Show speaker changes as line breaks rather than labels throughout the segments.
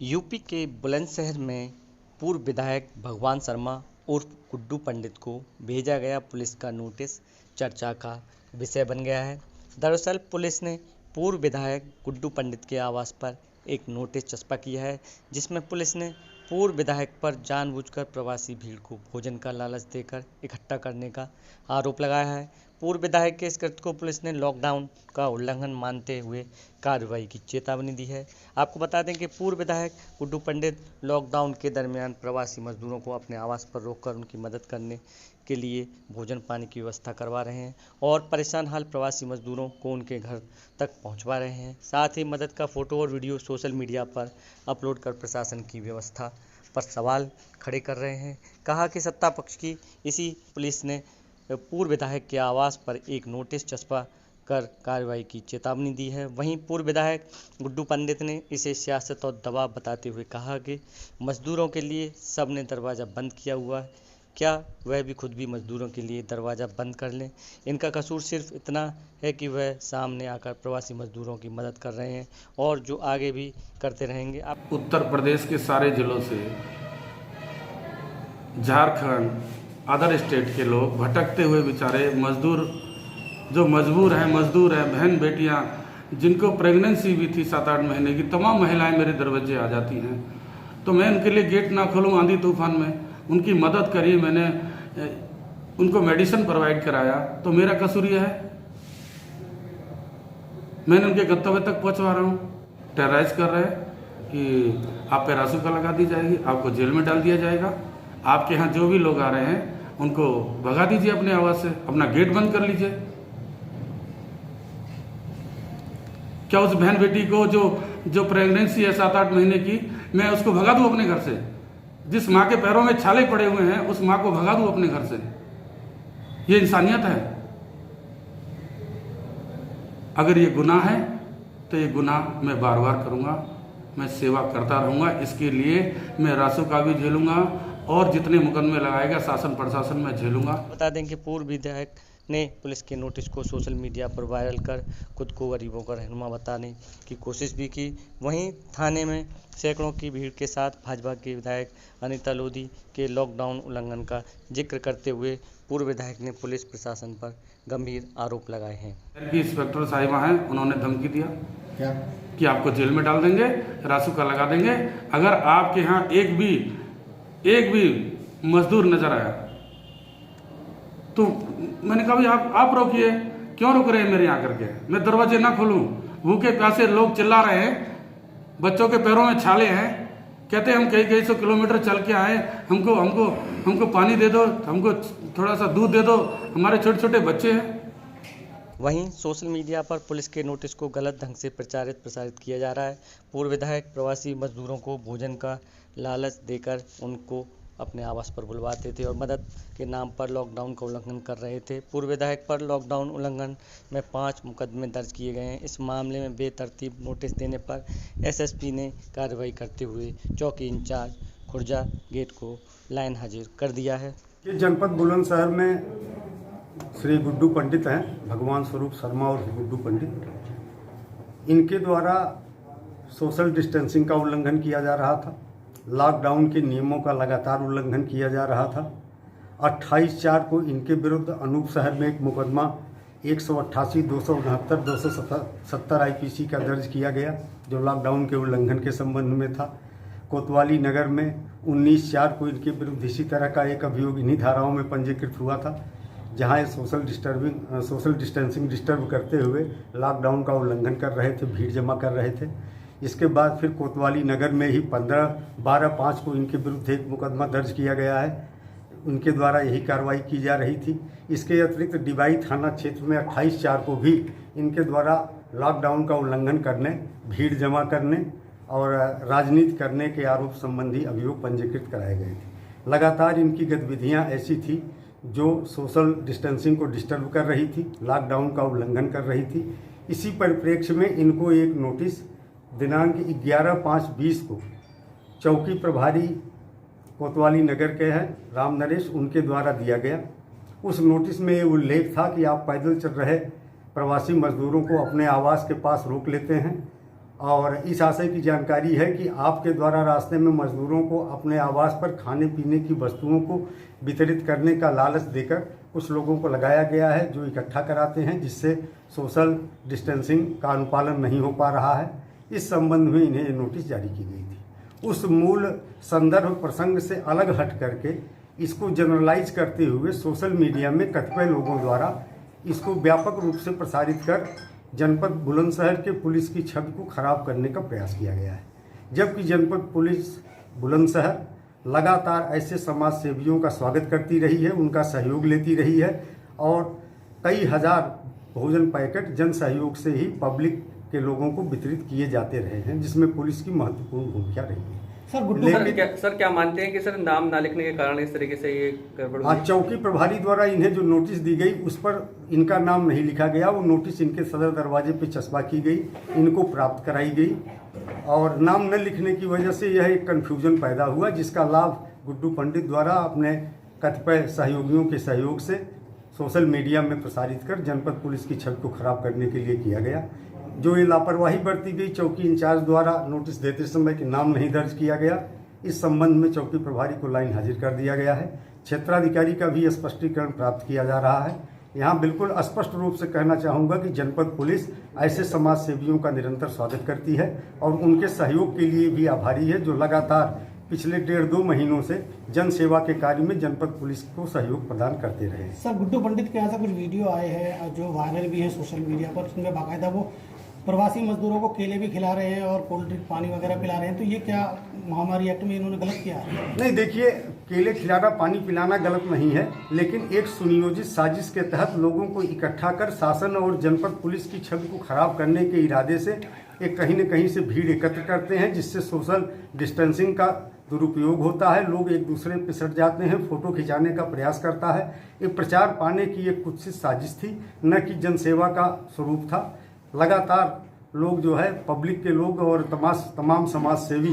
UP के बुलंदशहर में पूर्व विधायक भगवान शर्मा उर्फ गुड्डू पंडित को भेजा गया पुलिस का नोटिस चर्चा का विषय बन गया है। दरअसल पुलिस ने पूर्व विधायक गुड्डू पंडित के आवास पर एक नोटिस चस्पा किया है, जिसमें पुलिस ने पूर्व विधायक पर जानबूझकर प्रवासी भीड़ को भोजन का लालच देकर इकट्ठा करने का आरोप लगाया है। पूर्व विधायक के इस कृत्य को पुलिस ने लॉकडाउन का उल्लंघन मानते हुए कार्रवाई की चेतावनी दी है। आपको बता दें कि पूर्व विधायक गुड्डू पंडित लॉकडाउन के दरमियान प्रवासी मजदूरों को अपने आवास पर रोककर उनकी मदद करने के लिए भोजन पानी की व्यवस्था करवा रहे हैं और परेशान हाल प्रवासी मजदूरों को उनके घर तक पहुंचवा रहे हैं। साथ ही मदद का फोटो और वीडियो सोशल मीडिया पर अपलोड कर प्रशासन की व्यवस्था पर सवाल खड़े कर रहे हैं। कहा कि सत्ता पक्ष की इसी पुलिस ने पूर्व विधायक के आवास पर एक नोटिस चस्पा कर कार्रवाई की चेतावनी दी है। वहीं पूर्व विधायक गुड्डू पंडित ने इसे सियासत और दबाव बताते हुए कहा कि मजदूरों के लिए सबने दरवाज़ा बंद किया हुआ है, क्या वह भी खुद भी मजदूरों के लिए दरवाज़ा बंद कर लें। इनका कसूर सिर्फ इतना है कि वह सामने आकर प्रवासी मजदूरों की मदद कर रहे हैं और जो आगे भी करते रहेंगे।
उत्तर प्रदेश के सारे जिलों से, झारखंड, अदर स्टेट के लोग भटकते हुए बेचारे मजदूर जो मजबूर हैं, बहन बेटियां जिनको प्रेगनेंसी भी थी 7-8 महीने की, तमाम महिलाएं मेरे दरवाजे आ जाती हैं। तो मैं उनके लिए गेट ना खोलूं आंधी तूफान में, उनकी मदद करी, मैंने उनको मेडिसिन प्रोवाइड कराया, तो मेरा कसूर यह है मैंने उनके गंतव्य तक पहुंचवा रहा हूँ। टेरराइज कर रहे हैं कि आप पे रासुका लगा दी जाएगी, आपको जेल में डाल दिया जाएगा, आपके यहाँ जो भी लोग आ रहे हैं उनको भगा दीजिए अपने आवास से, अपना गेट बंद कर लीजिए। क्या उस बहन बेटी को जो प्रेगनेंसी है 7-8 महीने की, मैं उसको भगा दूं अपने घर से? जिस माँ के पैरों में छाले पड़े हुए हैं उस माँ को भगा दूं अपने घर से? ये इंसानियत है? अगर ये गुनाह है तो ये गुनाह मैं बार बार करूंगा, मैं सेवा करता रहूंगा। इसके लिए मैं रासुका भी झेलूंगा और जितने मुकदमे लगाएगा शासन प्रशासन में झेलूंगा।
बता दें कि पूर्व विधायक ने पुलिस के नोटिस को सोशल मीडिया पर वायरल कर खुद को गरीबों का रहनुमा बताने की कोशिश भी की। वहीं थाने में सैकड़ों की भीड़ के साथ भाजपा के विधायक अनिता लोधी के लॉकडाउन उल्लंघन का जिक्र करते हुए पूर्व विधायक ने पुलिस प्रशासन पर गंभीर आरोप लगाए हैं।
इंस्पेक्टर साहिबा हैं, उन्होंने धमकी दिया क्या कि आपको जेल में डाल देंगे, रासुका लगा देंगे अगर आपके यहाँ एक भी मजदूर नजर आया। तो मैंने कहा भाई आप रोकिए, क्यों रुक रहे हैं मेरे यहाँ करके? मैं दरवाजे ना खोलूं? भूखे प्यासे लोग चिल्ला रहे हैं, बच्चों के पैरों में छाले हैं, कहते हैं हम कई सौ किलोमीटर चल के आए, हमको पानी दे दो, हमको थोड़ा सा दूध दे दो, हमारे छोटे छोटे बच्चे हैं।
वहीं सोशल मीडिया पर पुलिस के नोटिस को गलत ढंग से प्रसारित किया जा रहा है। पूर्व विधायक प्रवासी मजदूरों को भोजन का लालच देकर उनको अपने आवास पर बुलवाते थे और मदद के नाम पर लॉकडाउन का उल्लंघन कर रहे थे। पूर्व विधायक पर लॉकडाउन उल्लंघन में 5 मुकदमे दर्ज किए गए हैं। इस मामले में बेतरतीब नोटिस देने पर एसएसपी ने कार्रवाई करते हुए चौकी इंचार्ज खुर्जा गेट को लाइन हाजिर कर दिया है।
ये जनपद बुलंदशहर में श्री गुड्डू पंडित हैं, भगवान स्वरूप शर्मा और गुड्डू पंडित, इनके द्वारा सोशल डिस्टेंसिंग का उल्लंघन किया जा रहा था, लॉकडाउन के नियमों का लगातार उल्लंघन किया जा रहा था। 28/4 को इनके विरुद्ध अनूप शहर में एक मुकदमा 188, 269, 270 आईपीसी का दर्ज किया गया, जो लॉकडाउन के उल्लंघन के संबंध में था। कोतवाली नगर में 19/4 को इनके विरुद्ध इसी तरह का एक अभियोग इन्हीं धाराओं में पंजीकृत हुआ था, जहां ये सोशल डिस्टेंसिंग डिस्टर्ब करते हुए लॉकडाउन का उल्लंघन कर रहे थे, भीड़ जमा कर रहे थे। इसके बाद फिर कोतवाली नगर में ही 12/5 को इनके विरुद्ध एक मुकदमा दर्ज किया गया है, उनके द्वारा यही कार्रवाई की जा रही थी। इसके अतिरिक्त डिबाई थाना क्षेत्र में 28/4 को भी इनके द्वारा लॉकडाउन का उल्लंघन करने, भीड़ जमा करने और राजनीति करने के आरोप संबंधी अभियोग पंजीकृत कराए गए थे। लगातार इनकी गतिविधियां ऐसी थी जो सोशल डिस्टेंसिंग को डिस्टर्ब कर रही थी, लॉकडाउन का उल्लंघन कर रही थी। इसी परिप्रेक्ष्य में इनको एक नोटिस दिनांक 11/5/20 को चौकी प्रभारी कोतवाली नगर के हैं राम नरेश, उनके द्वारा दिया गया। उस नोटिस में ये उल्लेख था कि आप पैदल चल रहे प्रवासी मजदूरों को अपने आवास के पास रोक लेते हैं और इस आशय की जानकारी है कि आपके द्वारा रास्ते में मजदूरों को अपने आवास पर खाने पीने की वस्तुओं को वितरित करने का लालच देकर कुछ लोगों को लगाया गया है जो इकट्ठा कराते हैं, जिससे सोशल डिस्टेंसिंग का अनुपालन नहीं हो पा रहा है। इस संबंध में इन्हें ये नोटिस जारी की गई थी। उस मूल संदर्भ प्रसंग से अलग हट करके इसको जनरलाइज करते हुए सोशल मीडिया में कतिपय लोगों द्वारा इसको व्यापक रूप से प्रसारित कर जनपद बुलंदशहर के पुलिस की छवि को खराब करने का प्रयास किया गया है, जबकि जनपद पुलिस बुलंदशहर लगातार ऐसे समाज सेवियों का स्वागत करती रही है, उनका सहयोग लेती रही है और कई हजार भोजन पैकेट जन सहयोग से ही पब्लिक के लोगों को वितरित किए जाते रहे हैं, जिसमें पुलिस की महत्वपूर्ण भूमिका रही है।
सर क्या मानते हैं कि सर नाम ना लिखने के कारण इस तरीके से ये गड़बड़ हुई?
चौकी प्रभारी द्वारा इन्हें जो नोटिस दी गई उस पर इनका नाम नहीं लिखा गया। वो नोटिस इनके सदर दरवाजे पे चस्पा की गई, इनको प्राप्त कराई गई और नाम न लिखने की वजह से यह एक कन्फ्यूजन पैदा हुआ, जिसका लाभ गुड्डू पंडित द्वारा अपने कतिपय सहयोगियों के सहयोग से सोशल मीडिया में प्रसारित कर जनपद पुलिस की छवि को खराब करने के लिए किया गया। जो ये लापरवाही बरती गई चौकी इंचार्ज द्वारा नोटिस देते समय कि नाम नहीं दर्ज किया गया, इस संबंध में चौकी प्रभारी को लाइन हाजिर कर दिया गया है। क्षेत्राधिकारी का भी स्पष्टीकरण प्राप्त किया जा रहा है। यहाँ बिल्कुल स्पष्ट रूप से कहना चाहूँगा कि जनपद पुलिस ऐसे समाज सेवियों का निरंतर स्वागत करती है और उनके सहयोग के लिए भी आभारी है, जो लगातार पिछले 1.5-2 महीनों से जन सेवा के कार्य में जनपद पुलिस को सहयोग प्रदान करते रहे।
सर, गुड्डू पंडित के यहाँ से कुछ वीडियो आए हैं जो वायरल भी है सोशल मीडिया पर, जिनमें बाकायदा वो प्रवासी मजदूरों को केले भी खिला रहे हैं और कोल्ड ड्रिंक पानी वगैरह पिला रहे हैं, तो ये क्या महामारी एक्ट में इन्होंने गलत किया है?
नहीं, देखिए, केले खिलाना पानी पिलाना गलत नहीं है, लेकिन एक सुनियोजित साजिश के तहत लोगों को इकट्ठा कर शासन और जनपद पुलिस की छवि को खराब करने के इरादे से एक कहीं न कहीं से भीड़ एकत्र करते हैं, जिससे सोशल डिस्टेंसिंग का दुरुपयोग होता है। लोग एक दूसरे पे सट जाते हैं, फोटो खिंचाने का प्रयास करता है। एक प्रचार पाने की एक कुत्सित साजिश थी, न कि जनसेवा का स्वरूप था। लगातार लोग जो है पब्लिक के लोग और तमाम समाज सेवी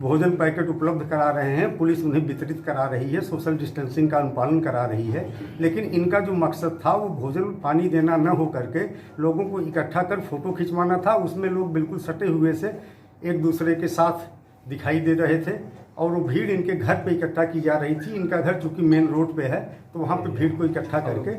भोजन पैकेट उपलब्ध करा रहे हैं, पुलिस उन्हें वितरित करा रही है, सोशल डिस्टेंसिंग का अनुपालन करा रही है, लेकिन इनका जो मकसद था वो भोजन पानी देना न हो करके लोगों को इकट्ठा कर फोटो खिंचवाना था। उसमें लोग बिल्कुल सटे हुए से एक दूसरे के साथ दिखाई दे रहे थे और वो भीड़ इनके घर पे इकट्ठा की जा रही थी। इनका घर चूंकि मेन रोड पे है, तो वहाँ पे भीड़ को इकट्ठा करके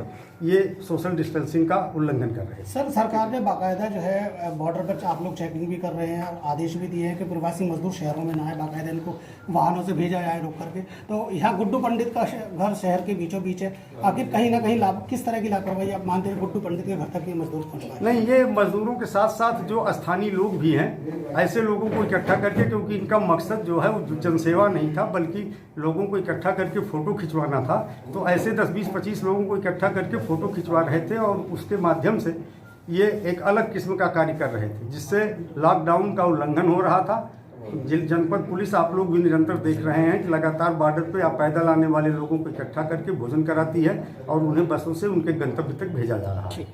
ये सोशल डिस्टेंसिंग का उल्लंघन कर रहे हैं।
सर, सरकार ने बाकायदा जो है बॉर्डर पर आप लोग चेकिंग भी कर रहे हैं और आदेश भी दिए हैं कि प्रवासी मजदूर शहरों में ना आए, बाकायदा इनको वाहनों से भेजा जाए रोक करके। तो यहाँ गुड्डू पंडित का घर शहर के बीचों बीच है, आखिर कहीं ना कहीं किस तरह की लापरवाही आप मानते हैं गुड्डू पंडित के घर तक ये मजदूर पहुँचवाए?
नहीं, ये मजदूरों के साथ साथ जो स्थानीय लोग भी हैं, ऐसे लोगों को इकट्ठा करके, क्योंकि इनका मकसद जो है वो जनसेवा नहीं था बल्कि लोगों को इकट्ठा करके फोटो खिंचवाना था, तो ऐसे 10, 20, 25 लोगों को इकट्ठा करके फोटो खिंचवा रहे थे और उसके माध्यम से ये एक अलग किस्म का कार्य कर रहे थे, जिससे लॉकडाउन का उल्लंघन हो रहा था। जनपद पुलिस आप लोग भी निरंतर देख रहे हैं कि लगातार बॉर्डर पे पैदल आने वाले लोगों को इकट्ठा करके भोजन कराती है और उन्हें बसों से उनके गंतव्य तक भेजा जा रहा है।